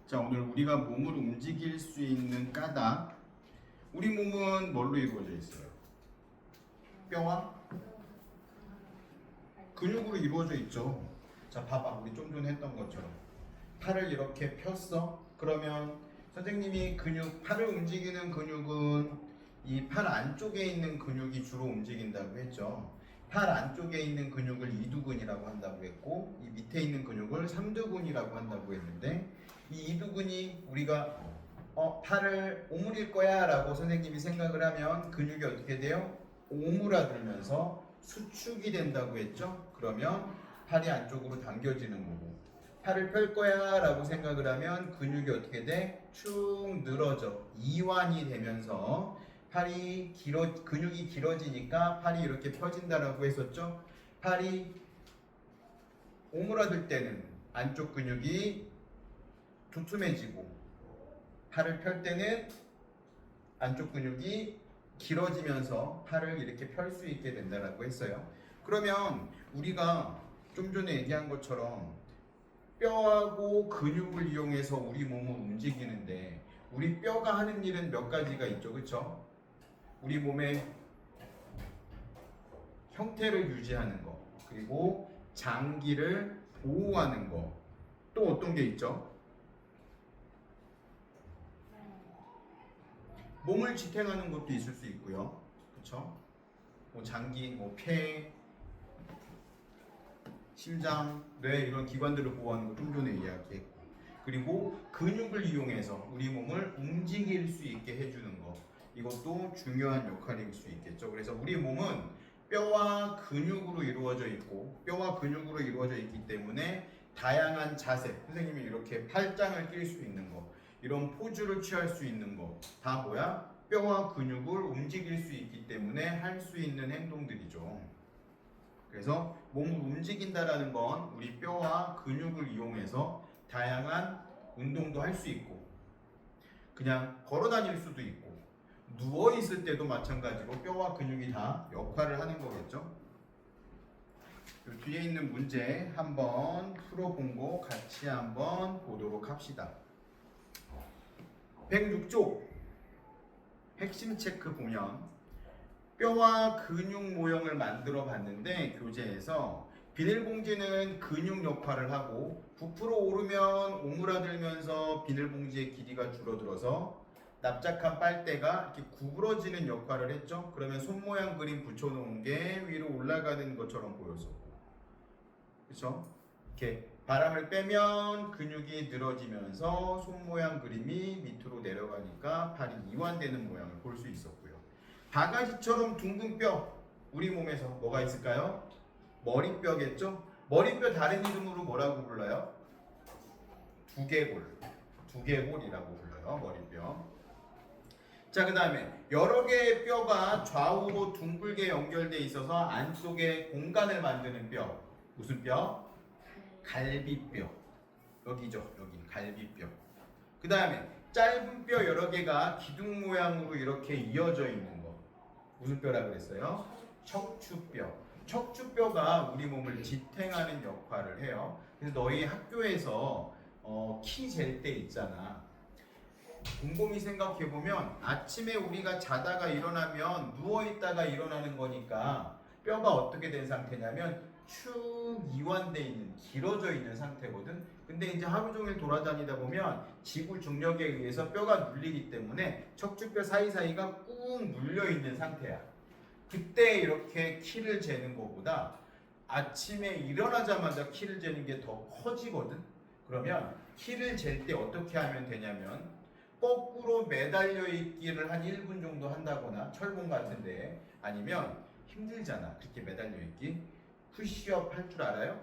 자, 오늘 우리가 몸을 움직일 수 있는 까닭. 우리 몸은 뭘로 이루어져 있어요? 뼈와 근육으로 이루어져 있죠. 자, 봐봐. 우리 좀 전에 했던 것처럼 팔을 이렇게 폈어. 그러면 선생님이 팔을 움직이는 근육은 이 팔 안쪽에 있는 근육이 주로 움직인다고 했죠. 팔 안쪽에 있는 근육을 이두근이라고 한다고 했고, 이 밑에 있는 근육을 삼두근이라고 한다고 했는데, 이 이두근이 우리가 팔을 오므릴 거야 라고 선생님이 생각을 하면 근육이 어떻게 돼요? 오므라들면서 수축이 된다고 했죠. 그러면 팔이 안쪽으로 당겨지는 거고, 팔을 펼 거야 라고 생각을 하면 근육이 어떻게 돼? 축 늘어져 이완이 되면서 근육이 길어지니까 팔이 이렇게 펴진다라고 했었죠. 팔이 오므라들 때는 안쪽 근육이 두툼해지고, 팔을 펼 때는 안쪽 근육이 길어지면서 팔을 이렇게 펼 수 있게 된다라고 했어요. 그러면 우리가 좀 전에 얘기한 것처럼 뼈하고 근육을 이용해서 우리 몸을 움직이는데, 우리 뼈가 하는 일은 몇 가지가 있죠, 그렇죠? 우리 몸의 형태를 유지하는 거, 그리고 장기를 보호하는 거, 또 어떤 게 있죠? 몸을 지탱하는 것도 있을 수 있고요, 그렇죠? 뭐 장기, 뭐 폐, 심장, 뇌 이런 기관들을 보호하는 거 좀 전에 이야기했고, 그리고 근육을 이용해서 우리 몸을 움직일 수 있게 해주는 거, 이것도 중요한 역할일 수 있겠죠. 그래서 우리 몸은 뼈와 근육으로 이루어져 있고, 뼈와 근육으로 이루어져 있기 때문에 다양한 자세, 선생님이 이렇게 팔짱을 낄 수 있는 거, 이런 포즈를 취할 수 있는 거, 다 뭐야? 뼈와 근육을 움직일 수 있기 때문에 할 수 있는 행동들이죠. 그래서 몸을 움직인다라는 건 우리 뼈와 근육을 이용해서 다양한 운동도 할 수 있고, 그냥 걸어 다닐 수도 있고, 누워 있을 때도 마찬가지로 뼈와 근육이 다 역할을 하는 거겠죠. 이 뒤에 있는 문제 한번 풀어본 거 같이 한번 보도록 합시다. 106쪽 핵심 체크 보면 뼈와 근육 모형을 만들어 봤는데, 교재에서 비닐봉지는 근육 역할을 하고 부풀어 오르면 오므라들면서 비닐봉지의 길이가 줄어들어서 납작한 빨대가 이렇게 구부러지는 역할을 했죠. 그러면 손 모양 그림 붙여놓은 게 위로 올라가는 것처럼 보였었고, 그렇죠? 이렇게 바람을 빼면 근육이 늘어지면서 손 모양 그림이 밑으로 내려가니까 팔이 이완되는 모양을 볼 수 있었고요. 바가지처럼 둥근 뼈, 우리 몸에서 뭐가 있을까요? 머리뼈겠죠? 머리뼈 다른 이름으로 뭐라고 불러요? 두개골이라고 불러요, 머리뼈. 자, 그 다음에 여러 개의 뼈가 좌우로 둥글게 연결돼 있어서 안쪽에 공간을 만드는 뼈, 무슨 뼈? 갈비뼈. 여기죠, 여기 갈비뼈. 그 다음에 짧은 뼈 여러 개가 기둥 모양으로 이렇게 이어져 있는 거, 무슨 뼈라고 그랬어요? 척추뼈. 척추뼈가 우리 몸을 지탱하는 역할을 해요. 그래서 너희 학교에서 키 잴 때 있잖아. 곰곰이 생각해보면 아침에 우리가 자다가 일어나면 누워있다가 일어나는 거니까 뼈가 어떻게 된 상태냐면 축 이완돼 있는, 길어져 있는 상태거든. 근데 이제 하루 종일 돌아다니다 보면 지구 중력에 의해서 뼈가 눌리기 때문에 척추뼈 사이사이가 꾹 눌려 있는 상태야. 그때 이렇게 키를 재는 것보다 아침에 일어나자마자 키를 재는 게 더 커지거든. 그러면 키를 잴 때 어떻게 하면 되냐면, 거꾸로 매달려 있기를 한 1분 정도 한다거나, 철봉 같은데, 아니면 힘들잖아 그렇게 매달려 있기, 푸시업 할 줄 알아요?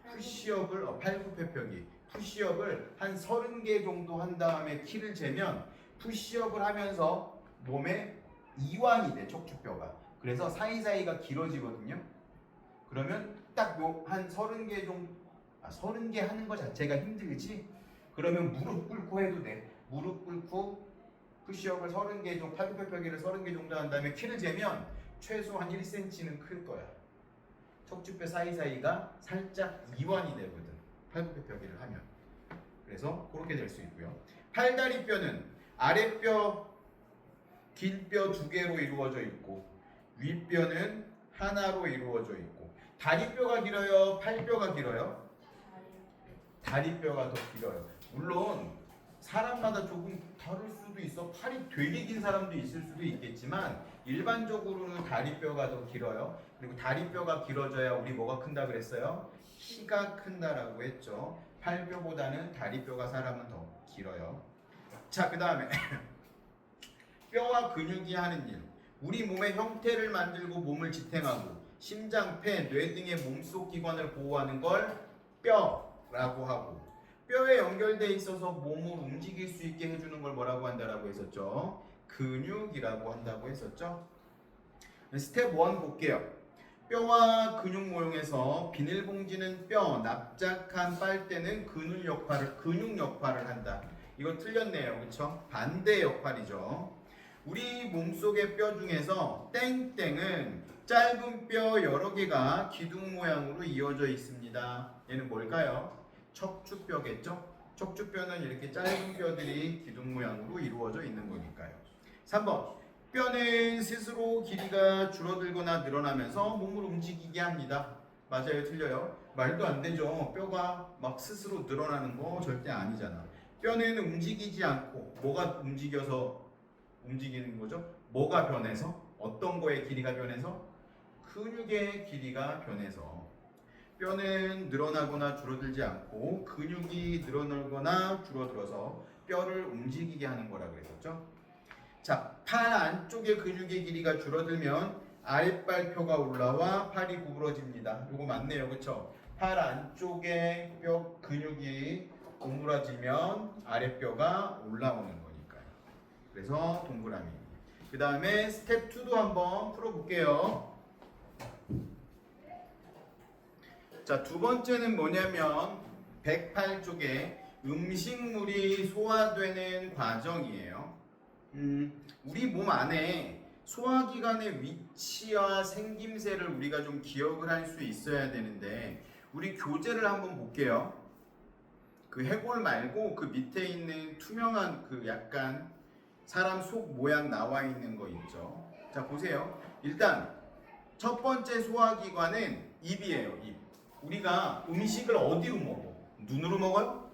푸시업을 팔굽혀펴기, 푸시업을 한 30개 정도 한 다음에 키를 재면 푸시업을 하면서 몸에 이완이 돼, 척추뼈가. 그래서 사이사이가 길어지거든요. 그러면 딱 한 30개 정도, 30개 하는 것 자체가 힘들지? 그러면 무릎 꿇고 해도 돼. 무릎 꿇고 푸시업을 30개 정도, 팔굽혀펴기를 30개 정도 한 다음에 키를 재면 최소한 1cm는 클 거야. 척추뼈 사이사이가 살짝 이완이 되거든, 팔굽혀펴기를 하면. 그래서 그렇게 될 수 있고요. 팔다리뼈는 아랫뼈, 길뼈 두 개로 이루어져 있고 윗뼈는 하나로 이루어져 있고 다리뼈가 길어요? 팔뼈가 길어요? 다리뼈가 더 길어요. 물론 사람마다 조금 다를 수도 있어. 팔이 되게 긴 사람도 있을 수도 있겠지만 일반적으로는 다리뼈가 더 길어요. 그리고 다리뼈가 길어져야 우리 뭐가 큰다 그랬어요? 키가 큰다라고 했죠. 팔뼈보다는 다리뼈가 사람은 더 길어요. 자, 그 다음에 뼈와 근육이 하는 일. 우리 몸의 형태를 만들고 몸을 지탱하고 심장, 폐, 뇌 등의 몸속 기관을 보호하는 걸 뼈라고 하고 뼈에 연결돼 있어서 몸을 움직일 수 있게 해주는 걸 뭐라고 한다라고 했었죠? 근육이라고 한다고 했었죠? 스텝 1 볼게요. 뼈와 근육 모형에서 비닐봉지는 뼈, 납작한 빨대는 근육 역할을 한다. 이거 틀렸네요. 그쵸? 반대 역할이죠. 우리 몸속의 뼈 중에서 땡땡은 짧은 뼈 여러 개가 기둥 모양으로 이어져 있습니다. 얘는 뭘까요? 척추뼈겠죠? 척추뼈는 이렇게 짧은 뼈들이 기둥 모양으로 이루어져 있는 거니까요. 3번. 뼈는 스스로 길이가 줄어들거나 늘어나면서 몸을 움직이게 합니다. 맞아요? 틀려요? 말도 안 되죠. 뼈가 막 스스로 늘어나는 거 절대 아니잖아. 뼈는 움직이지 않고 뭐가 움직여서 움직이는 거죠? 뭐가 변해서? 어떤 거의 길이가 변해서? 근육의 길이가 변해서 뼈는 늘어나거나 줄어들지 않고 근육이 늘어나거나 줄어들어서 뼈를 움직이게 하는 거라 그랬었죠? 자, 팔 안쪽의 근육의 길이가 줄어들면 아랫발표가 올라와 팔이 구부러집니다. 이거 맞네요. 그쵸? 팔 안쪽의 뼈 근육이 구부러지면 아랫뼈가 올라오는 거니까요. 그래서 동그라미. 그 다음에 스텝 2도 한번 풀어볼게요. 자, 두 번째는 뭐냐면 108쪽에 음식물이 소화되는 과정이에요. 우리 몸 안에 소화기관의 위치와 생김새를 우리가 좀 기억을 할 수 있어야 되는데 우리 교재를 한번 볼게요. 그 해골 말고 그 밑에 있는 투명한 그 약간 사람 속 모양 나와 있는 거 있죠. 자, 보세요. 일단 첫 번째 소화기관은 입이에요. 입. 우리가 음식을 어디로 먹어? 눈으로 먹어요?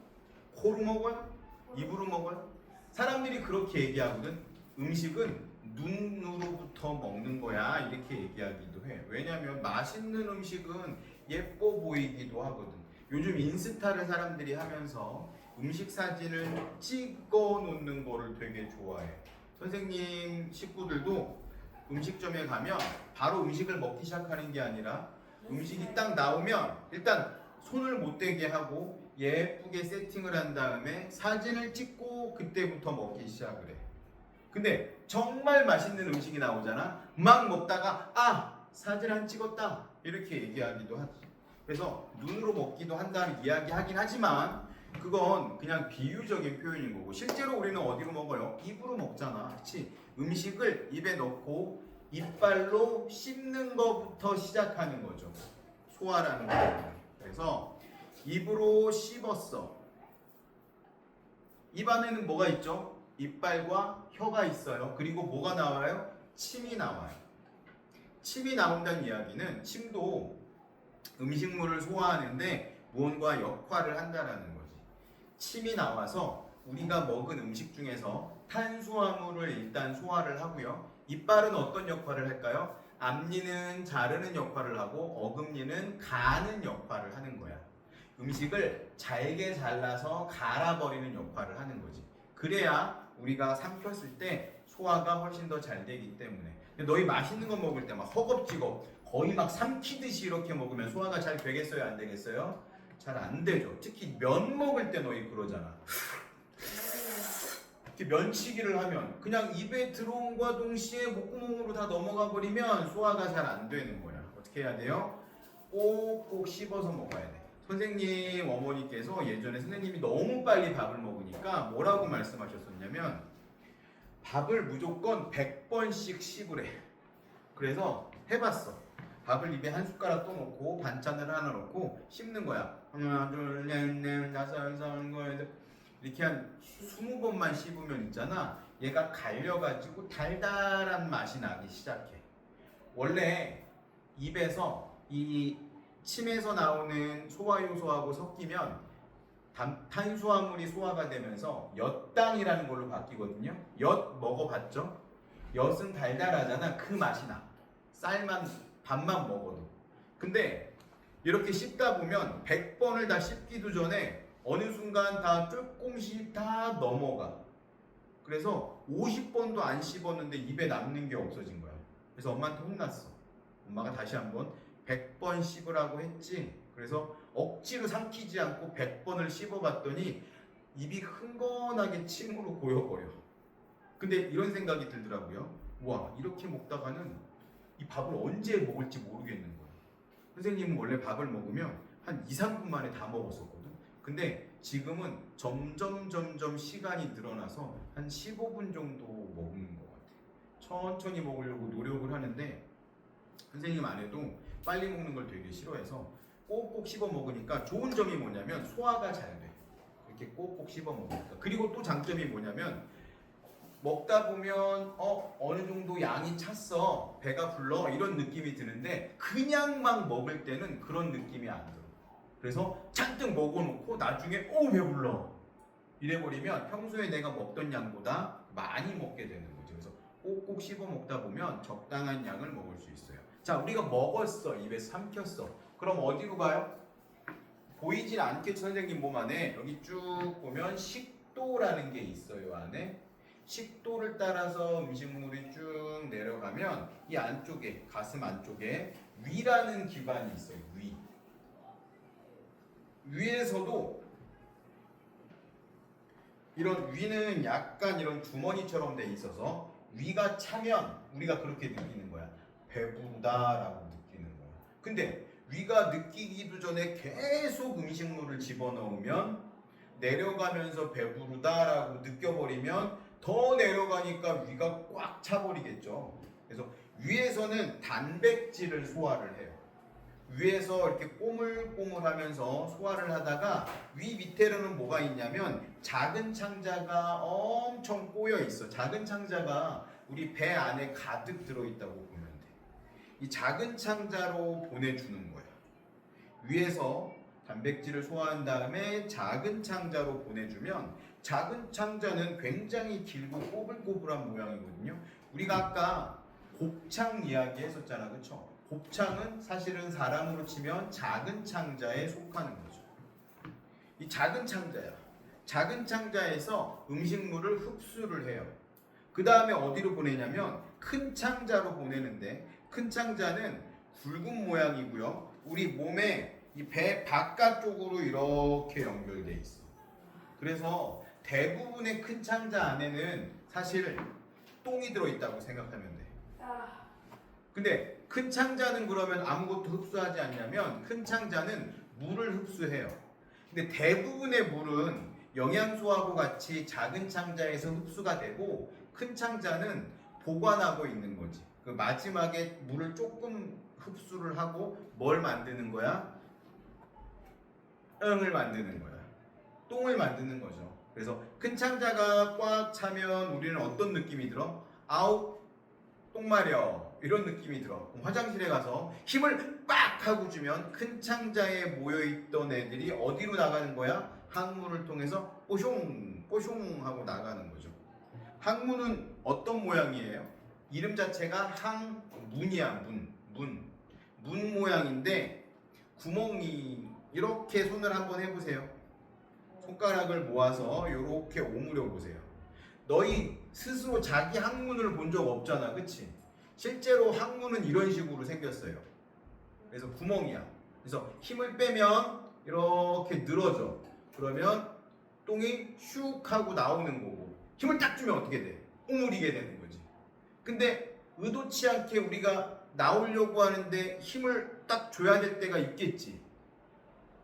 코로 먹어요? 입으로 먹어요? 사람들이 그렇게 얘기하거든. 음식은 눈으로부터 먹는 거야 이렇게 얘기하기도 해. 왜냐면 맛있는 음식은 예뻐 보이기도 하거든. 요즘 인스타를 사람들이 하면서 음식 사진을 찍어 놓는 거를 되게 좋아해. 선생님 식구들도 음식점에 가면 바로 음식을 먹기 시작하는 게 아니라 음식이 딱 나오면 일단 손을 못 대게 하고 예쁘게 세팅을 한 다음에 사진을 찍고 그때부터 먹기 시작을 해. 근데 정말 맛있는 음식이 나오잖아. 막 먹다가 아 사진 안 찍었다 이렇게 얘기하기도 하지. 그래서 눈으로 먹기도 한다는 이야기하긴 하지만 그건 그냥 비유적인 표현인 거고 실제로 우리는 어디로 먹어요? 입으로 먹잖아. 그치? 음식을 입에 넣고 이빨로 씹는 것부터 시작하는 거죠. 소화라는 거. 그래서 입으로 씹었어. 입 안에는 뭐가 있죠? 이빨과 혀가 있어요. 그리고 뭐가 나와요? 침이 나와요. 침이 나온다는 이야기는 침도 음식물을 소화하는데 무언가 역할을 한다라는 거지. 침이 나와서 우리가 먹은 음식 중에서 탄수화물을 일단 소화를 하고요. 이빨은 어떤 역할을 할까요? 앞니는 자르는 역할을 하고 어금니는 가는 역할을 하는 거야. 음식을 잘게 잘라서 갈아버리는 역할을 하는 거지. 그래야 우리가 삼켰을 때 소화가 훨씬 더 잘 되기 때문에. 너희 맛있는 거 먹을 때 막 허겁지겁 거의 막 삼키듯이 이렇게 먹으면 소화가 잘 되겠어요? 안 되겠어요? 잘 안 되죠. 특히 면 먹을 때 너희 그러잖아. 이렇게 면치기를 하면 그냥 입에 들어온과 동시에 목구멍으로 다 넘어가 버리면 소화가 잘 안 되는 거야. 어떻게 해야 돼요? 꼭꼭 씹어서 먹어야 돼. 선생님 어머니께서 예전에 선생님이 너무 빨리 밥을 먹으니까 뭐라고 말씀하셨었냐면 밥을 무조건 100번씩 씹으래. 그래서 해봤어. 밥을 입에 한 숟가락 또 넣고 반찬을 하나 넣고 씹는 거야. 하나 둘 셋 넷 다섯 여섯 일곱 여덟 이렇게 한 20번만 씹으면 있잖아. 얘가 갈려가지고 달달한 맛이 나기 시작해. 원래 입에서 이 침에서 나오는 소화효소하고 섞이면 탄수화물이 소화가 되면서 엿당이라는 걸로 바뀌거든요. 엿 먹어봤죠? 엿은 달달하잖아. 그 맛이 나. 쌀만 밥만 먹어도. 근데 이렇게 씹다 보면 100번을 다 씹기도 전에 어느 순간 다 조금씩 다 넘어가. 그래서 50번도 안 씹었는데 입에 남는 게 없어진 거야. 그래서 엄마한테 혼났어. 엄마가 다시 한번 100번 씹으라고 했지. 그래서 억지로 삼키지 않고 100번을 씹어봤더니 입이 흥건하게 침으로 고여버려. 근데 이런 생각이 들더라고요. 와, 이렇게 먹다가는 이 밥을 언제 먹을지 모르겠는 거야. 선생님은 원래 밥을 먹으면 한 2, 3분 만에 다 먹었었거든. 근데 지금은 점점 시간이 늘어나서 한 15분 정도 먹는 것 같아. 천천히 먹으려고 노력을 하는데 선생님 안 해도 빨리 먹는 걸 되게 싫어해서 꼭꼭 씹어 먹으니까 좋은 점이 뭐냐면 소화가 잘 돼. 이렇게 꼭꼭 씹어 먹으니까. 그리고 또 장점이 뭐냐면 먹다 보면 어느 정도 양이 찼어, 배가 불러 이런 느낌이 드는데 그냥 막 먹을 때는 그런 느낌이 안 들어. 그래서 잔뜩 먹어놓고 나중에 배불러 이래버리면 평소에 내가 먹던 양보다 많이 먹게 되는 거죠. 그래서 꼭꼭 씹어 먹다 보면 적당한 양을 먹을 수 있어요. 자, 우리가 먹었어, 입에 삼켰어. 그럼 어디로 가요? 보이진 않겠죠, 선생님 몸 안에. 여기 쭉 보면 식도라는 게 있어요, 안에. 식도를 따라서 음식물이 쭉 내려가면 이 안쪽에, 가슴 안쪽에 위라는 기관이 있어요. 위에서도 이런 위는 약간 이런 주머니처럼 돼 있어서 위가 차면 우리가 그렇게 느끼는 거야. 배부르다라고 느끼는 거야. 근데 위가 느끼기도 전에 계속 음식물을 집어넣으면 내려가면서 배부르다라고 느껴버리면 더 내려가니까 위가 꽉 차버리겠죠. 그래서 위에서는 단백질을 소화를 해요. 위에서 이렇게 꼬물꼬물하면서 소화를 하다가 위 밑에로는 뭐가 있냐면 작은 창자가 엄청 꼬여 있어. 작은 창자가 우리 배 안에 가득 들어있다고 보면 돼. 이 작은 창자로 보내주는 거야. 위에서 단백질을 소화한 다음에 작은 창자로 보내주면 작은 창자는 굉장히 길고 꼬불꼬불한 모양이거든요. 우리가 아까 곱창 이야기 했었잖아, 그쵸? 곱창은 사실은 사람으로 치면 작은 창자에 속하는 거죠. 이 작은 창자야. 작은 창자에서 음식물을 흡수를 해요. 그 다음에 어디로 보내냐면 큰 창자로 보내는데 큰 창자는 굵은 모양이고요. 우리 몸에 이 배 바깥쪽으로 이렇게 연결돼 있어. 그래서 대부분의 큰 창자 안에는 사실 똥이 들어있다고 생각하면 돼. 근데 큰 창자는 그러면 아무것도 흡수하지 않냐면 큰 창자는 물을 흡수해요. 근데 대부분의 물은 영양소하고 같이 작은 창자에서 흡수가 되고 큰 창자는 보관하고 있는 거지. 그 마지막에 물을 조금 흡수를 하고 뭘 만드는 거야? 똥을 만드는 거야. 똥을 만드는 거죠. 그래서 큰 창자가 꽉 차면 우리는 어떤 느낌이 들어? 아우, 똥 마려. 이런 느낌이 들어. 화장실에 가서 힘을 빡 하고 주면 큰 창자에 모여있던 애들이 어디로 나가는 거야? 항문을 통해서 뽀숑 뽀숑 하고 나가는 거죠. 항문은 어떤 모양이에요? 이름 자체가 항문이야. 문 모양인데 구멍이 이렇게 손을 한번 해보세요. 손가락을 모아서 이렇게 오므려 보세요. 너희 스스로 자기 항문을 본 적 없잖아, 그치? 실제로 항문은 이런 식으로 생겼어요. 그래서 구멍이야. 그래서 힘을 빼면 이렇게 늘어져. 그러면 똥이 슉 하고 나오는 거고 힘을 딱 주면 어떻게 돼? 오므리게 되는 거지. 근데 의도치 않게 우리가 나오려고 하는데 힘을 딱 줘야 될 때가 있겠지.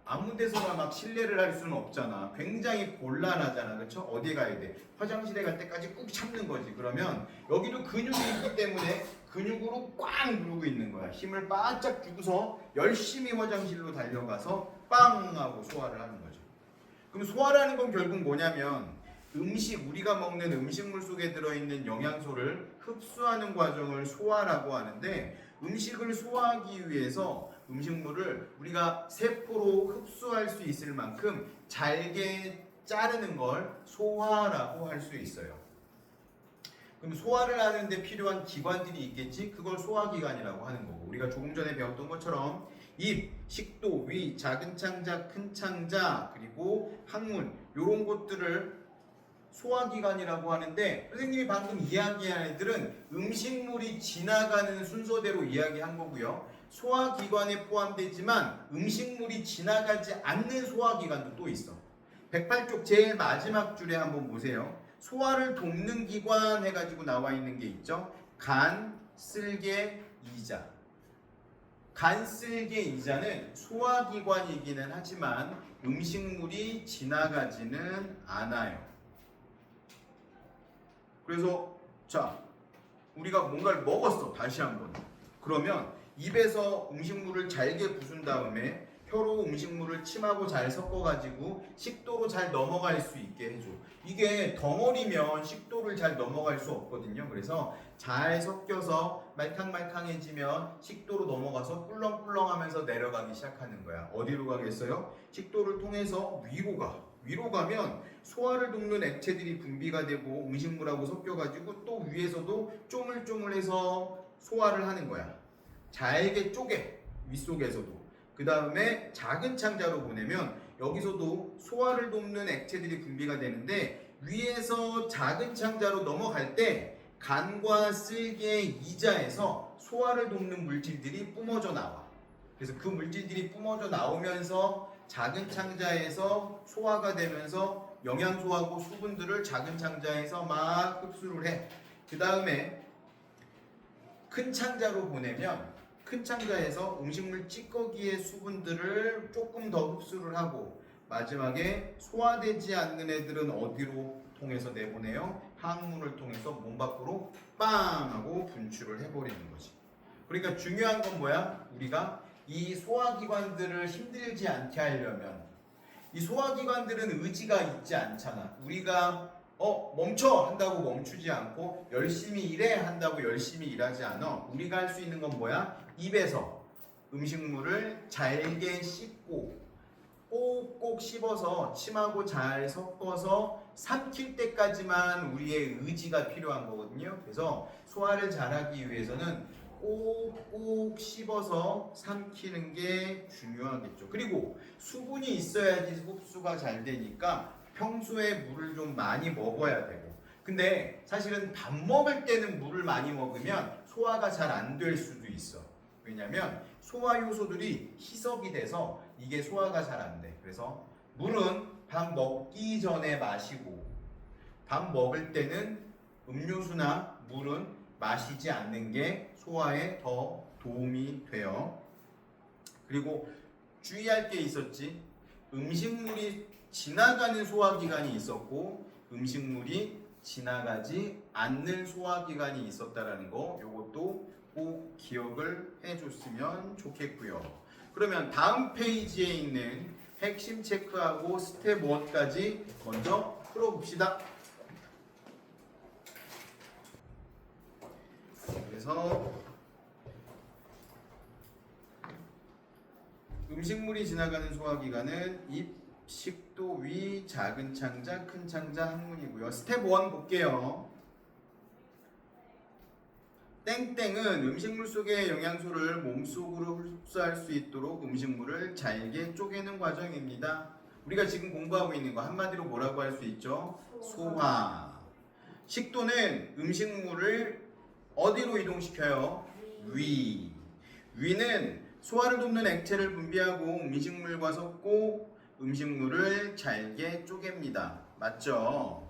아무 데서나 막 실례를 할 수는 없잖아. 굉장히 곤란하잖아. 그렇죠? 어디 가야 돼? 화장실에 갈 때까지 꾹 참는 거지. 그러면 여기도 근육이 있기 때문에 근육으로 꽉 누르고 있는 거야. 힘을 바짝 주고서 열심히 화장실로 달려가서 빵 하고 소화를 하는 거죠. 그럼 소화라는 건 결국 뭐냐면 우리가 먹는 음식물 속에 들어있는 영양소를 흡수하는 과정을 소화라고 하는데, 음식을 소화하기 위해서 음식물을 우리가 세포로 흡수할 수 있을 만큼 잘게 자르는 걸 소화라고 할 수 있어요. 그럼 소화를 하는데 필요한 기관들이 있겠지? 그걸 소화기관이라고 하는 거고, 우리가 조금 전에 배웠던 것처럼 입, 식도, 위, 작은 창자, 큰 창자, 그리고 항문, 이런 것들을 소화기관이라고 하는데, 선생님이 방금 이야기한 애들은 음식물이 지나가는 순서대로 이야기한 거고요. 소화기관에 포함되지만 음식물이 지나가지 않는 소화기관도 또 있어. 108쪽 제일 마지막 줄에 한번 보세요. 소화를 돕는 기관 해가지고 나와 있는 게 있죠. 간, 쓸개, 이자. 간, 쓸개, 이자는 소화기관이기는 하지만 음식물이 지나가지는 않아요. 그래서 자, 우리가 뭔가를 먹었어. 다시 한번. 그러면 입에서 음식물을 잘게 부순 다음에 혀로 음식물을 침하고 잘 섞어가지고 식도로 잘 넘어갈 수 있게 해줘. 이게 덩어리면 식도를 잘 넘어갈 수 없거든요. 그래서 잘 섞여서 말캉말캉해지면 식도로 넘어가서 꿀렁꿀렁하면서 내려가기 시작하는 거야. 어디로 가겠어요? 식도를 통해서 위로 가. 위로 가면 소화를 돕는 액체들이 분비가 되고 음식물하고 섞여가지고 또 위에서도 쪼물쪼물해서 소화를 하는 거야. 잘게 쪼개. 윗속에서도. 그 다음에 작은 창자로 보내면 여기서도 소화를 돕는 액체들이 분비가 되는데, 위에서 작은 창자로 넘어갈 때 간과 쓸개, 이자에서 소화를 돕는 물질들이 뿜어져 나와. 그래서 그 물질들이 뿜어져 나오면서 작은 창자에서 소화가 되면서 영양소하고 수분들을 작은 창자에서 막 흡수를 해. 그 다음에 큰 창자로 보내면 큰 창자에서 음식물 찌꺼기의 수분들을 조금 더 흡수를 하고, 마지막에 소화되지 않는 애들은 어디로 통해서 내보내요? 항문을 통해서 몸 밖으로 빵 하고 분출을 해버리는 거지. 그러니까 중요한 건 뭐야? 우리가 이 소화기관들을 힘들지 않게 하려면, 이 소화기관들은 의지가 있지 않잖아. 우리가 멈춰 한다고 멈추지 않고, 열심히 일해 한다고 열심히 일하지 않아. 우리가 할 수 있는 건 뭐야? 입에서 음식물을 잘게 씹고 꼭꼭 씹어서 침하고 잘 섞어서 삼킬 때까지만 우리의 의지가 필요한 거거든요. 그래서 소화를 잘하기 위해서는 꼭꼭 씹어서 삼키는 게 중요하겠죠. 그리고 수분이 있어야지 흡수가 잘 되니까 평소에 물을 좀 많이 먹어야 되고, 근데 사실은 밥 먹을 때는 물을 많이 먹으면 소화가 잘 안 될 수도 있어. 왜냐면 소화 요소들이 희석이 돼서 이게 소화가 잘 안 돼. 그래서 물은 밥 먹기 전에 마시고, 밥 먹을 때는 음료수나 물은 마시지 않는 게 소화에 더 도움이 돼요. 그리고 주의할 게 있었지. 음식물이 지나가는 소화기관이 있었고 음식물이 지나가지 않는 소화기관이 있었다라는 거, 요것도 꼭 기억을 해줬으면 좋겠고요. 그러면 다음 페이지에 있는 핵심 체크하고 스텝 1까지 먼저 풀어봅시다. 그래서 음식물이 지나가는 소화기관은 입, 식도, 위, 작은 창자, 큰 창자, 항문이고요. 스텝 1 볼게요. 땡땡은 음식물 속의 영양소를 몸속으로 흡수할 수 있도록 음식물을 잘게 쪼개는 과정입니다. 우리가 지금 공부하고 있는 거 한마디로 뭐라고 할 수 있죠? 소화. 식도는 음식물을 어디로 이동시켜요? 위. 위는 소화를 돕는 액체를 분비하고 음식물과 섞고 음식물을 잘게 쪼갭니다. 맞죠?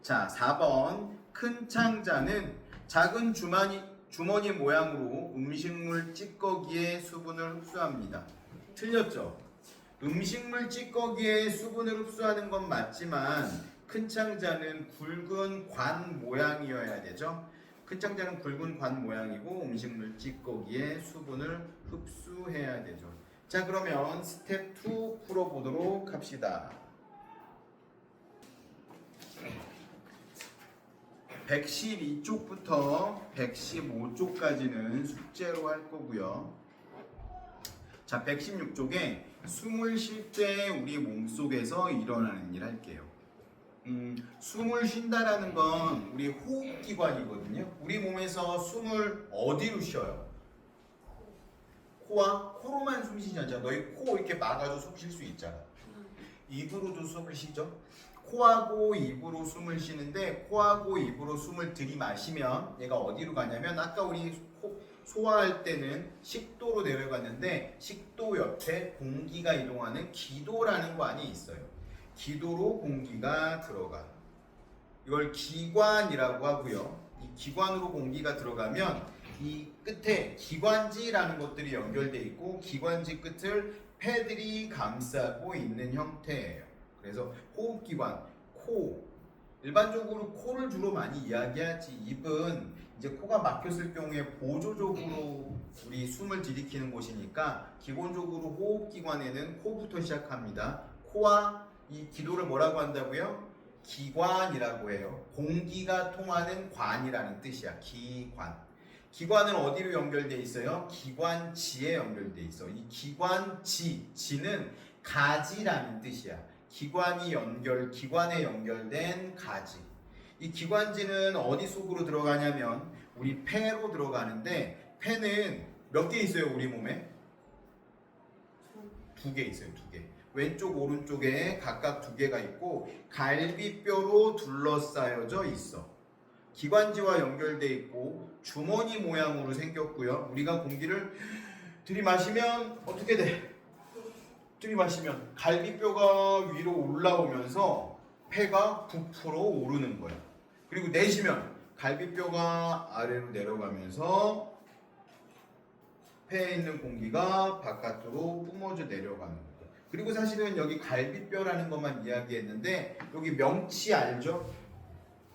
자, 4번. 큰 창자는 작은 주머니 모양으로 음식물 찌꺼기의 수분을 흡수합니다. 틀렸죠? 음식물 찌꺼기의 수분을 흡수하는 건 맞지만 큰 창자는 굵은 관 모양이어야 되죠? 큰 창자는 굵은 관 모양이고 음식물 찌꺼기의 수분을 흡수해야 되죠. 자, 그러면 스텝 2 풀어보도록 합시다. 112쪽부터 115쪽까지는 숙제로 할 거고요. 자, 116쪽에 숨을 쉴 때 우리 몸속에서 일어나는 일 할게요. 숨을 쉰다라는 건 우리 호흡기관이거든요. 우리 몸에서 숨을 어디로 쉬어요? 코와 코로만 숨 쉬지 않잖아. 너희 코 이렇게 막아도 숨 쉴 수 있잖아. 입으로도 숨을 쉬죠. 코하고 입으로 숨을 쉬는데 코하고 입으로 숨을 들이마시면 얘가 어디로 가냐면 아까 우리 소화할 때는 식도로 내려갔는데 식도 옆에 공기가 이동하는 기도라는 관이 있어요. 기도로 공기가 들어가. 이걸 기관이라고 하고요. 이 기관으로 공기가 들어가면 이 끝에 기관지라는 것들이 연결돼 있고 기관지 끝을 폐들이 감싸고 있는 형태예요. 그래서 호흡기관, 코. 일반적으로 코를 주로 많이 이야기하지. 입은 이제 코가 막혔을 경우에 보조적으로 우리 숨을 들이키는 곳이니까 기본적으로 호흡기관에는 코부터 시작합니다. 코와 이 기도를 뭐라고 한다고요? 기관이라고 해요. 공기가 통하는 관이라는 뜻이야. 기관. 기관은 어디로 연결돼 있어요? 기관지에 연결돼 있어. 이 기관지, 지는 가지라는 뜻이야. 기관에 연결된 가지. 이 기관지는 어디 속으로 들어가냐면 우리 폐로 들어가는데 폐는 몇 개 있어요, 우리 몸에? 2개 있어요, 2개. 왼쪽 오른쪽에 각각 2개가 있고 갈비뼈로 둘러싸여져 있어. 기관지와 연결돼 있고 주머니 모양으로 생겼고요. 우리가 공기를 들이마시면 어떻게 돼? 들이마시면 갈비뼈가 위로 올라오면서 폐가 부풀어 오르는 거야. 그리고 내쉬면 갈비뼈가 아래로 내려가면서 폐에 있는 공기가 바깥으로 뿜어져 내려가는 거야. 그리고 사실은 여기 갈비뼈라는 것만 이야기했는데 여기 명치 알죠?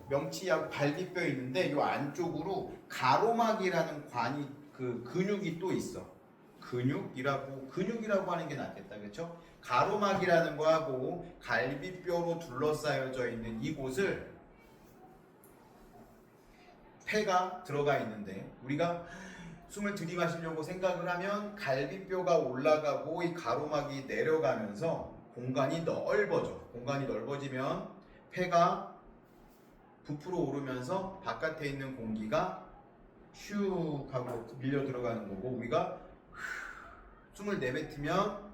명치하고 갈비뼈 있는데 이 안쪽으로 가로막이라는 관이 그 근육이 또 있어. 근육이라고 하는 게 낫겠다, 그렇죠? 가로막이라는 거하고 갈비뼈로 둘러싸여져 있는 이곳을 폐가 들어가 있는데 우리가 숨을 들이마시려고 생각을 하면 갈비뼈가 올라가고 이 가로막이 내려가면서 공간이 넓어져. 공간이 넓어지면 폐가 부풀어 오르면서 바깥에 있는 공기가 슉 하고 밀려 들어가는 거고 우리가 숨을 내뱉으면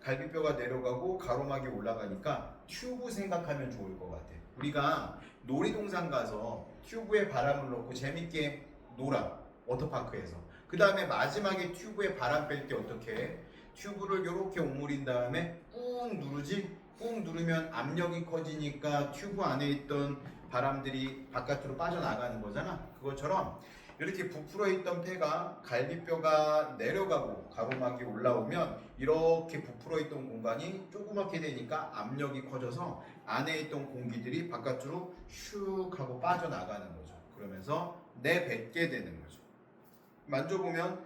갈비뼈가 내려가고 가로막이 올라가니까 튜브 생각하면 좋을 것 같아. 우리가 놀이동산 가서 튜브에 바람을 넣고 재밌게 놀아. 워터파크에서. 그 다음에 마지막에 튜브에 바람 뺄 때 어떻게 해? 튜브를 이렇게 오므린 다음에 꾹 누르지? 꾹 누르면 압력이 커지니까 튜브 안에 있던 바람들이 바깥으로 빠져나가는 거잖아. 그것처럼 이렇게 부풀어 있던 폐가 갈비뼈가 내려가고 가로막이 올라오면 이렇게 부풀어 있던 공간이 조그맣게 되니까 압력이 커져서 안에 있던 공기들이 바깥으로 슉 하고 빠져나가는 거죠. 그러면서 내뱉게 되는 거죠. 만져보면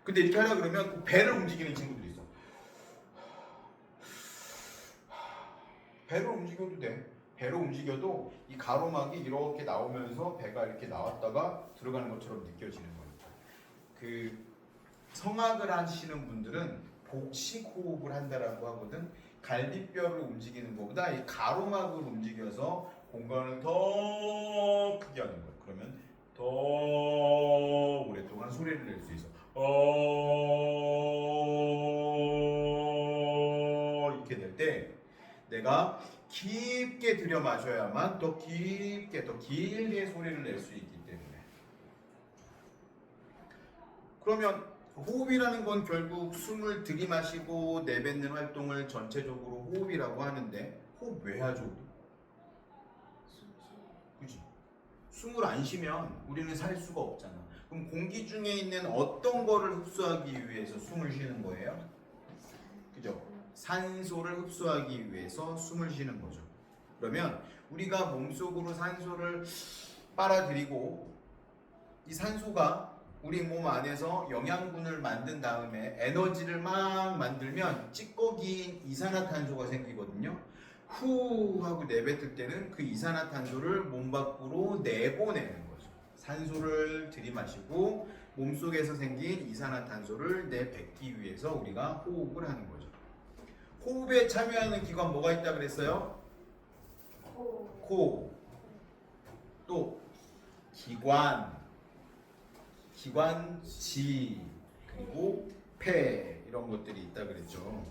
근데 이렇게 하려 그러면 배를 움직이는 친구들이 있어. 배를 움직여도 돼. 배로 움직여도 이 가로막이 이렇게 나오면서 배가 이렇게 나왔다가 들어가는 것처럼 느껴지는 거니까. 그 성악을 하시는 분들은 복식 호흡을 한다라고 하거든. 갈비뼈를 움직이는 것보다 이 가로막을 움직여서 공간을 더 크게 하는 거야. 그러면 더 오랫동안 소리를 낼 수 있어. 이렇게 될 때 내가 깊게 들여 마셔야만 더 깊게 더 길게 소리를 낼 수 있기 때문에. 그러면 호흡이라는 건 결국 숨을 들이마시고 내뱉는 활동을 전체적으로 호흡이라고 하는데 호흡 왜 하죠? 그지? 숨을 안 쉬면 우리는 살 수가 없잖아. 그럼 공기 중에 있는 어떤 거를 흡수하기 위해서 숨을 쉬는 거예요? 그죠? 산소를 흡수하기 위해서 숨을 쉬는 거죠. 그러면 우리가 몸속으로 산소를 빨아들이고 이 산소가 우리 몸 안에서 영양분을 만든 다음에 에너지를 막 만들면 찌꺼기인 이산화탄소가 생기거든요. 후 하고 내뱉을 때는 그 이산화탄소를 몸 밖으로 내보내는 거죠. 산소를 들이마시고 몸속에서 생긴 이산화탄소를 내뱉기 위해서 우리가 호흡을 하는 거죠. 호흡에 참여하는 기관 뭐가 있다 그랬어요? 코. 또 기관지, 그리고 폐 이런 것들이 있다 그랬죠.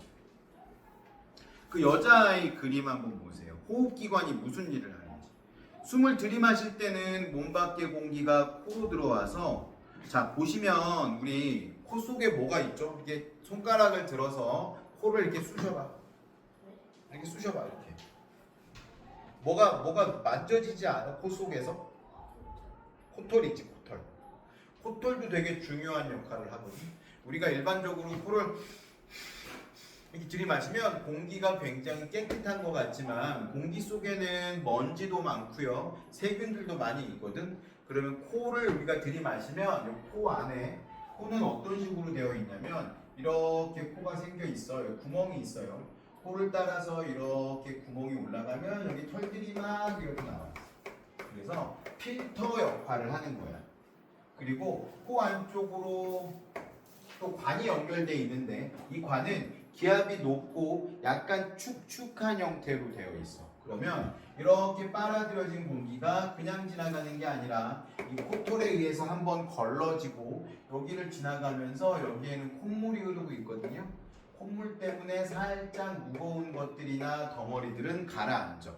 그 여자아이 그림 한번 보세요. 호흡기관이 무슨 일을 하는지. 숨을 들이마실 때는 몸 밖의 공기가 코로 들어와서, 자 보시면 우리 코 속에 뭐가 있죠? 이게 손가락을 들어서 코를 이렇게 쑤셔봐. 이렇게 쑤셔봐 이렇게. 뭐가 만져지지 않아? 코 속에서? 코털 있지, 코털. 코털도 되게 중요한 역할을 하거든. 우리가 일반적으로 코를 이렇게 들이마시면 공기가 굉장히 깨끗한 것 같지만 공기 속에는 먼지도 많고요, 세균들도 많이 있거든. 그러면 코를 우리가 들이마시면 이 코 안에, 코는 어떤 식으로 되어 있냐면 이렇게 코가 생겨 있어요. 구멍이 있어요. 코를 따라서 이렇게 구멍이 올라가면 여기 털들이 막 이렇게 나와요. 그래서 필터 역할을 하는 거야. 그리고 코 안쪽으로 또 관이 연결되어 있는데 이 관은 기압이 높고 약간 축축한 형태로 되어 있어. 그러면 이렇게 빨아들여진 공기가 그냥 지나가는 게 아니라 이 코털에 의해서 한번 걸러지고 여기를 지나가면서 여기에는 콧물이 흐르고 있거든요. 콧물 때문에 살짝 무거운 것들이나 덩어리들은 가라앉아.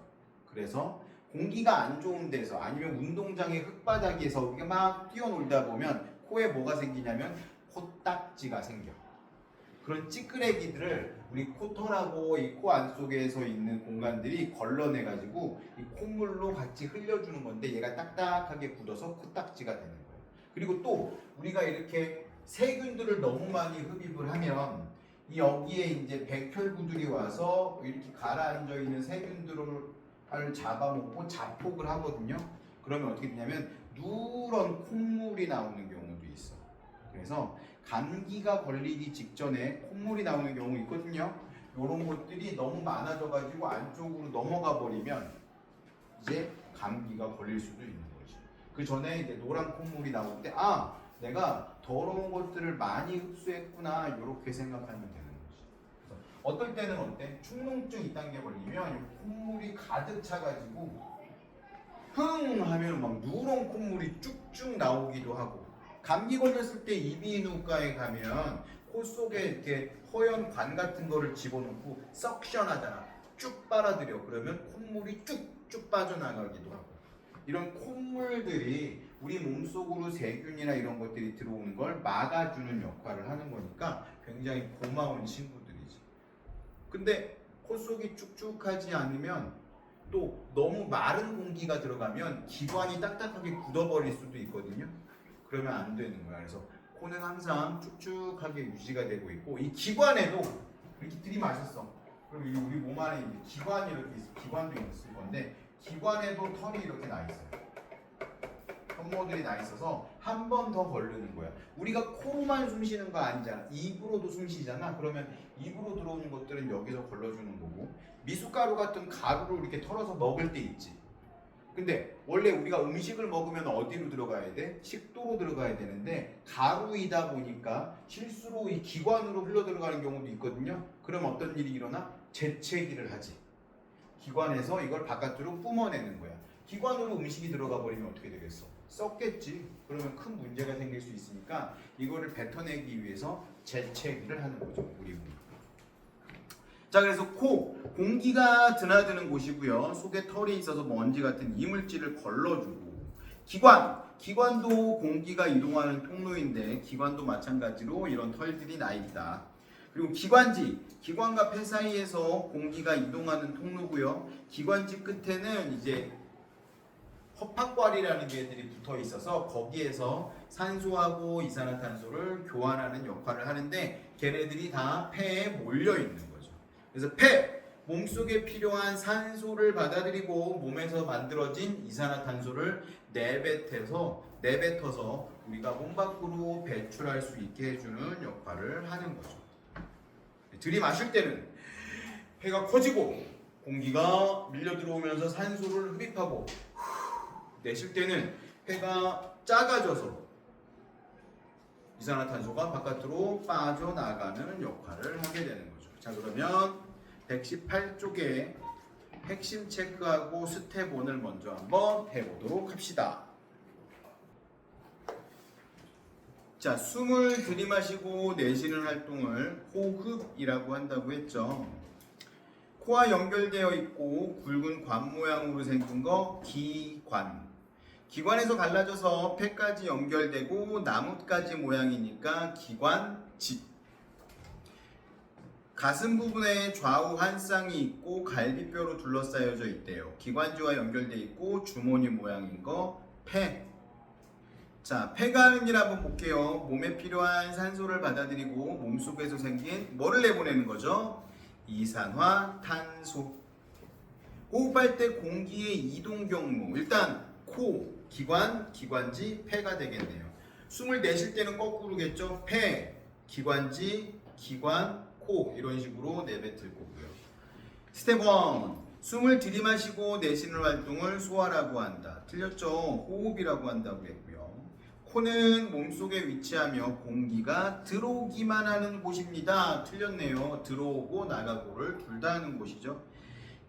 그래서 공기가 안 좋은 데서 아니면 운동장의 흙바닥에서 이게 막 뛰어놀다 보면 코에 뭐가 생기냐면 코딱지가 생겨. 그런 찌끄레기들을 우리 코털하고 이 코 안속에서 있는 공간들이 걸러내가지고 이 콧물로 같이 흘려주는 건데 얘가 딱딱하게 굳어서 코딱지가 되는 거예요. 그리고 또 우리가 이렇게 세균들을 너무 많이 흡입을 하면 이 여기에 이제 백혈구들이 와서 이렇게 가라앉아 있는 세균들을 잡아먹고 자폭을 하거든요. 그러면 어떻게 되냐면 누런 콧물이 나오는 경우도 있어. 그래서 감기가 걸리기 직전에 콧물이 나오는 경우 있거든요. 이런 것들이 너무 많아져가지고 안쪽으로 넘어가 버리면 이제 감기가 걸릴 수도 있는 거지. 그 전에 이제 노란 콧물이 나올 때, 아, 내가 더러운 것들을 많이 흡수했구나, 이렇게 생각하면 되는 거지. 그래서 어떨 때는 어때? 축농증 이딴 게 걸리면 콧물이 가득 차가지고 흥 하면 막 누런 콧물이 쭉쭉 나오기도 하고, 감기 걸렸을 때 이비인후과에 가면 코 속에 이렇게 허연 관 같은 거를 집어넣고 석션하잖아. 쭉 빨아들여. 그러면 콧물이 쭉쭉 빠져나가기도 하고. 이런 콧물들이 우리 몸속으로 세균이나 이런 것들이 들어오는 걸 막아주는 역할을 하는 거니까 굉장히 고마운 친구들이지. 근데 코 속이 축축하지 않으면 또 너무 마른 공기가 들어가면 기관이 딱딱하게 굳어버릴 수도 있거든요. 그러면 안 되는 거야. 그래서 코는 항상 축축하게 유지가 되고 있고, 이 기관에도 이렇게 들이마셨어. 그럼 우리 몸 안에 이제 기관이 이렇게 있어. 기관도 있을 건데 기관에도 털이 이렇게 나 있어요. 털모들이 나 있어서 한 번 더 걸르는 거야. 우리가 코로만 숨 쉬는 거 아니잖아. 입으로도 숨 쉬잖아. 그러면 입으로 들어오는 것들은 여기서 걸러주는 거고, 미숫가루 같은 가루를 이렇게 털어서 먹을 때 있지. 근데 원래 우리가 음식을 먹으면 어디로 들어가야 돼? 식도로 들어가야 되는데 가루이다 보니까 실수로 이 기관으로 흘러 들어가는 경우도 있거든요. 그럼 어떤 일이 일어나? 재채기를 하지. 기관에서 이걸 바깥으로 뿜어내는 거야. 기관으로 음식이 들어가 버리면 어떻게 되겠어? 썩겠지. 그러면 큰 문제가 생길 수 있으니까 이거를 뱉어내기 위해서 재채기를 하는 거죠, 우리 몸이. 자, 그래서 코, 공기가 드나드는 곳이고요. 속에 털이 있어서 먼지 같은 이물질을 걸러주고, 기관도 공기가 이동하는 통로인데 기관도 마찬가지로 이런 털들이 나 있다. 그리고 기관지, 기관과 폐 사이에서 공기가 이동하는 통로고요. 기관지 끝에는 이제 허파과리라는 개들이 붙어 있어서 거기에서 산소하고 이산화탄소를 교환하는 역할을 하는데 걔네들이 다 폐에 몰려 있는 거죠. 그래서 폐, 몸속에 필요한 산소를 받아들이고 몸에서 만들어진 이산화탄소를 내뱉어서 우리가 몸 밖으로 배출할 수 있게 해주는 역할을 하는 거죠. 들이마실 때는 폐가 커지고 공기가 밀려 들어오면서 산소를 흡입하고 내쉴 때는 폐가 작아져서 이산화탄소가 바깥으로 빠져나가는 역할을 하게 되는 거죠. 자, 그러면 118쪽에 핵심 체크하고 스텝 1을 먼저 한번 해보도록 합시다. 자, 숨을 들이마시고 내쉬는 활동을 호흡이라고 한다고 했죠. 코와 연결되어 있고 굵은 관 모양으로 생긴 거 기관. 기관에서 갈라져서 폐까지 연결되고 나뭇가지 모양이니까 기관집. 가슴 부분에 좌우 한 쌍이 있고 갈비뼈로 둘러싸여져 있대요. 기관지와 연결되어 있고 주머니 모양인 거 폐. 자, 폐가 하는 일 한번 볼게요. 몸에 필요한 산소를 받아들이고 몸속에서 생긴 뭐를 내보내는 거죠? 이산화탄소. 호흡할 때 공기의 이동 경로. 일단 코, 기관, 기관지, 폐가 되겠네요. 숨을 내쉴 때는 거꾸로겠죠. 폐, 기관지, 기관, 코 이런 식으로 내뱉을 거고요. 스텝 1. 숨을 들이마시고 내쉬는 활동을 소화라고 한다. 틀렸죠? 호흡이라고 한다고 했고요. 코는 몸속에 위치하며 공기가 들어오기만 하는 곳입니다. 틀렸네요. 들어오고 나가고를 둘 다 하는 곳이죠.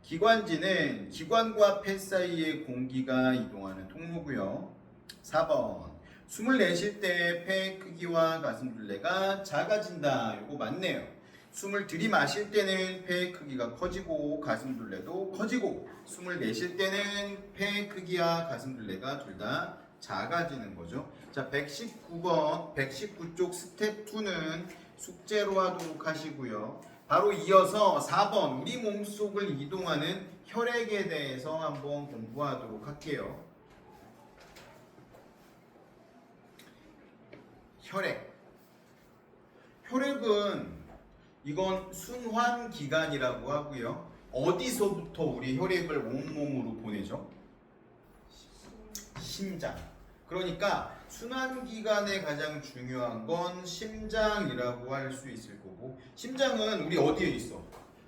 기관지는 기관과 폐 사이에 공기가 이동하는 통로고요. 4번. 숨을 내쉴 때 폐 크기와 가슴둘레가 작아진다. 이거 맞네요. 숨을 들이마실 때는 폐 크기가 커지고 가슴둘레도 커지고, 숨을 내쉴 때는 폐 크기와 가슴둘레가 둘 다 작아지는 거죠. 자, 119번, 119쪽 스텝 2는 숙제로 하도록 하시고요. 바로 이어서 4번, 우리 몸속을 이동하는 혈액에 대해서 한번 공부하도록 할게요. 혈액. 혈액은 이건 순환기관이라고 하고요. 어디서부터 우리 혈액을 온몸으로 보내죠? 심장. 그러니까 순환기관에 가장 중요한 건 심장이라고 할 수 있을 거고, 심장은 우리 어디에 있어?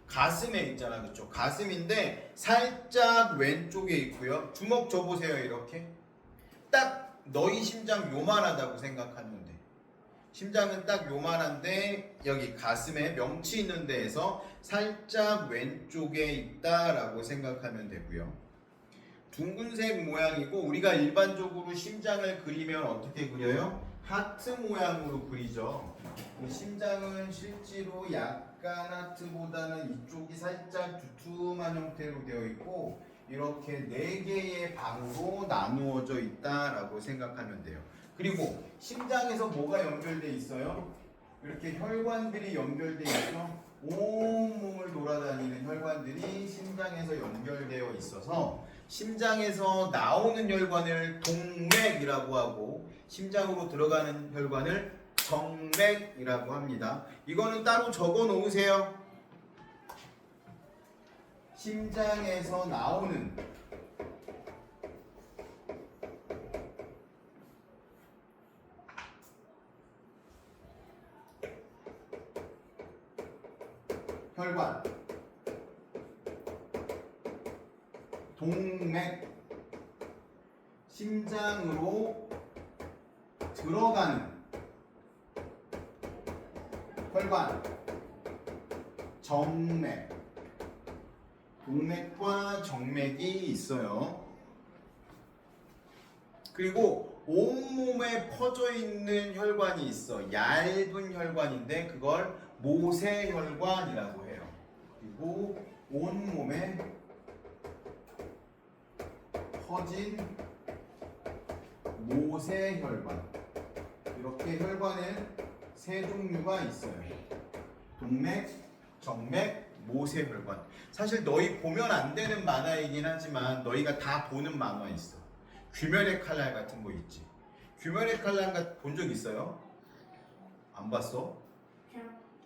가슴에 있잖아, 그쵸? 가슴인데 살짝 왼쪽에 있고요. 주먹 줘보세요. 이렇게 딱 너희 심장 요만하다고 생각하면 돼. 심장은 딱 요만한데 여기 가슴에 명치 있는 데에서 살짝 왼쪽에 있다라고 생각하면 되고요. 둥근색 모양이고, 우리가 일반적으로 심장을 그리면 어떻게 그려요? 하트 모양으로 그리죠. 심장은 실제로 약간 하트보다는 이쪽이 살짝 두툼한 형태로 되어 있고, 이렇게 4개의 방으로 나누어져 있다라고 생각하면 돼요. 그리고 심장에서 뭐가 연결돼 있어요? 이렇게 혈관들이 연결돼 있죠. 온몸을 돌아다니는 혈관들이 심장에서 연결되어 있어서 심장에서 나오는 혈관을 동맥이라고 하고, 심장으로 들어가는 혈관을 정맥이라고 합니다. 이거는 따로 적어 놓으세요. 심장에서 나오는 혈관, 동맥, 심장으로 들어가는 혈관, 정맥. 동맥과 정맥이 있어요. 그리고 온몸에 퍼져 있는 혈관이 있어. 얇은 혈관인데 그걸 모세혈관이라고 해요. 그리고 온몸에 퍼진 모세혈관. 이렇게 혈관은 3종류가 있어요. 동맥, 정맥, 모세혈관. 사실 너희 보면 안 되는 만화이긴 하지만 너희가 다 보는 만화 있어. 귀멸의 칼날 같은 거 있지. 귀멸의 칼날 본 적 있어요? 안 봤어?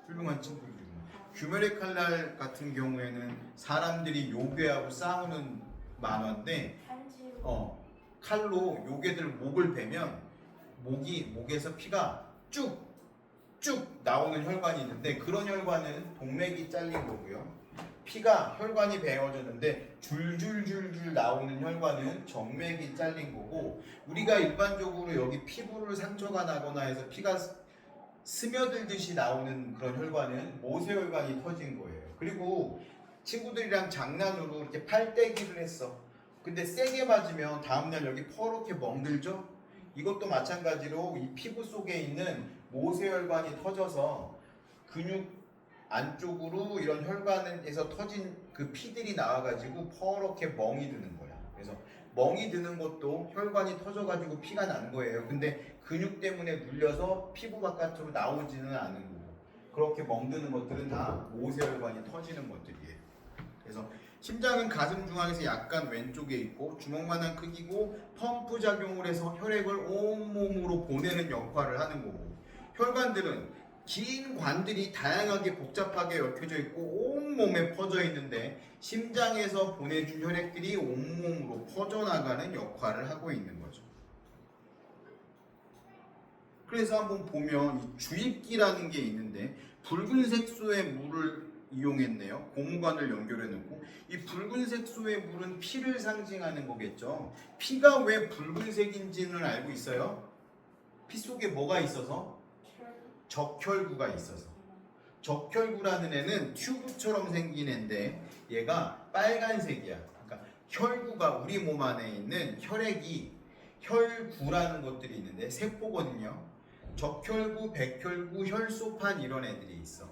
훌륭한 친구들이구나. 귀멸의 칼날 같은 경우에는 사람들이 요괴하고 싸우는 만화인데, 칼로 요괴들 목을 베면 목에서 피가 쭉 나오는 혈관이 있는데, 그런 혈관은 동맥이 잘린 거고요. 피가 혈관이 베어졌는데 줄줄줄줄 나오는 혈관은 정맥이 잘린 거고, 우리가 일반적으로 여기 피부를 상처가 나거나 해서 피가 스며들듯이 나오는 그런 혈관은 모세혈관이 터진 거예요. 그리고 친구들이랑 장난으로 이렇게 팔대기를 했어. 근데 세게 맞으면 다음날 여기 퍼렇게 멍들죠? 이것도 마찬가지로 이 피부 속에 있는 모세혈관이 터져서 근육 안쪽으로 이런 혈관에서 터진 그 피들이 나와가지고 퍼렇게 멍이 드는 거야. 그래서 멍이 드는 것도 혈관이 터져가지고 피가 난 거예요. 근데 근육 때문에 눌려서 피부 바깥으로 나오지는 않은 거고, 그렇게 멍드는 것들은 다 모세혈관이 터지는 것들이에요. 그래서 심장은 가슴 중앙에서 약간 왼쪽에 있고 주먹만한 크기고 펌프 작용을 해서 혈액을 온몸으로 보내는 역할을 하는 거고, 혈관들은 긴 관들이 다양하게 복잡하게 얽혀져 있고 온몸에 퍼져 있는데 심장에서 보내준 혈액들이 온몸으로 퍼져나가는 역할을 하고 있는 거죠. 그래서 한번 보면 이 주입기라는 게 있는데 붉은색 소의 물을 이용했네요. 고무관을 연결해 놓고, 이 붉은색 소의 물은 피를 상징하는 거겠죠. 피가 왜 붉은색인지는 알고 있어요? 피 속에 뭐가 있어서? 적혈구가 있어서. 적혈구라는 애는 튜브처럼 생긴 애인데 얘가 빨간색이야. 그러니까 혈구가 우리 몸 안에 있는 혈액이 혈구라는 것들이 있는데 세포거든요. 적혈구, 백혈구, 혈소판 이런 애들이 있어.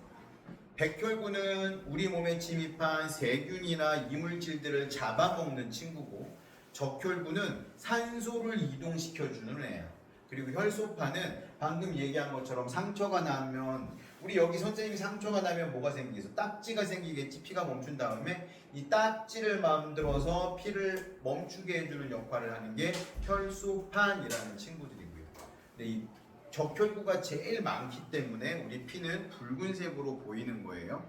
백혈구는 우리 몸에 침입한 세균이나 이물질들을 잡아먹는 친구고, 적혈구는 산소를 이동시켜주는 애야. 그리고 혈소판은 방금 얘기한 것처럼 상처가 나면, 우리 여기 선생님이 상처가 나면 뭐가 생기겠어? 딱지가 생기겠지. 피가 멈춘 다음에 이 딱지를 만들어서 피를 멈추게 해주는 역할을 하는 게 혈소판이라는 친구들이고요. 근데 이 적혈구가 제일 많기 때문에 우리 피는 붉은색으로 보이는 거예요.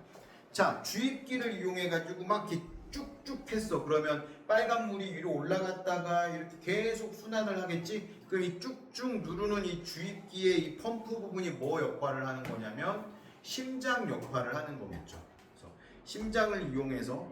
자, 주입기를 이용해 가지고 막 이렇게 쭉쭉 했어. 그러면 빨간 물이 위로 올라갔다가 이렇게 계속 순환을 하겠지. 그럼 이 쭉쭉 누르는 이 주입기의 이 펌프 부분이 뭐 역할을 하는 거냐면 심장 역할을 하는 거겠죠. 그래서 심장을 이용해서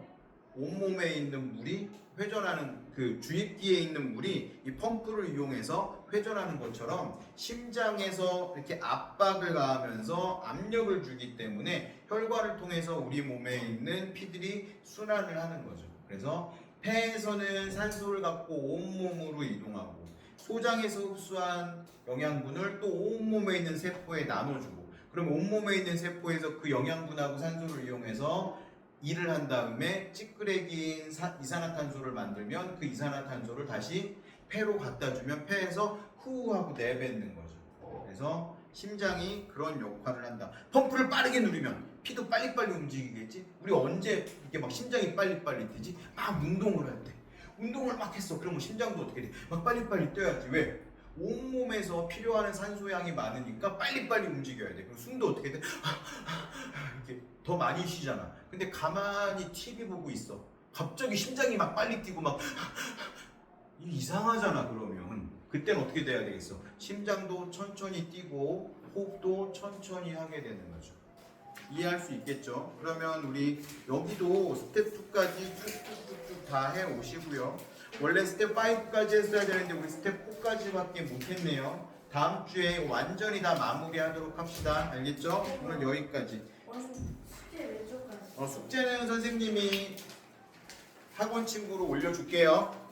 온몸에 있는 물이 회전하는, 그 주입기에 있는 물이 이 펌프를 이용해서 회전하는 것처럼 심장에서 이렇게 압박을 가하면서 압력을 주기 때문에 혈관을 통해서 우리 몸에 있는 피들이 순환을 하는 거죠. 그래서 폐에서는 산소를 갖고 온몸으로 이동하고, 소장에서 흡수한 영양분을 또 온몸에 있는 세포에 나눠주고, 그럼 온몸에 있는 세포에서 그 영양분하고 산소를 이용해서 일을 한 다음에 찌끄레기인 이산화탄소를 만들면 그 이산화탄소를 다시 폐로 갖다 주면 폐에서 후 하고 내뱉는 거죠. 그래서 심장이 그런 역할을 한다. 펌프를 빠르게 누르면 피도 빨리빨리 움직이겠지. 우리 언제 이렇게 막 심장이 빨리빨리 뛰지? 막 운동을 할 때. 운동을 막 했어. 그러면 심장도 어떻게 돼? 막 빨리빨리 뛰어야지. 왜? 온몸에서 필요한 산소량이 많으니까 빨리빨리 움직여야 돼. 그럼 숨도 어떻게 돼? 이렇게 더 많이 쉬잖아. 근데 가만히 TV 보고 있어. 갑자기 심장이 막 빨리 뛰고 막 이상하잖아. 그러면 그때는 어떻게 돼야 되겠어? 심장도 천천히 뛰고 호흡도 천천히 하게 되는 거죠. 이해할 수 있겠죠? 그러면 우리 여기도 스텝 2까지 쭉쭉쭉쭉 다 해 오시고요. 원래 스텝 5까지 했어야 되는데 우리 스텝 4까지밖에 못했네요. 다음 주에 완전히 다 마무리하도록 합시다. 알겠죠? 오늘 여기까지. 숙제 몇 초까지? 숙제는 선생님이 학원 친구로 올려줄게요.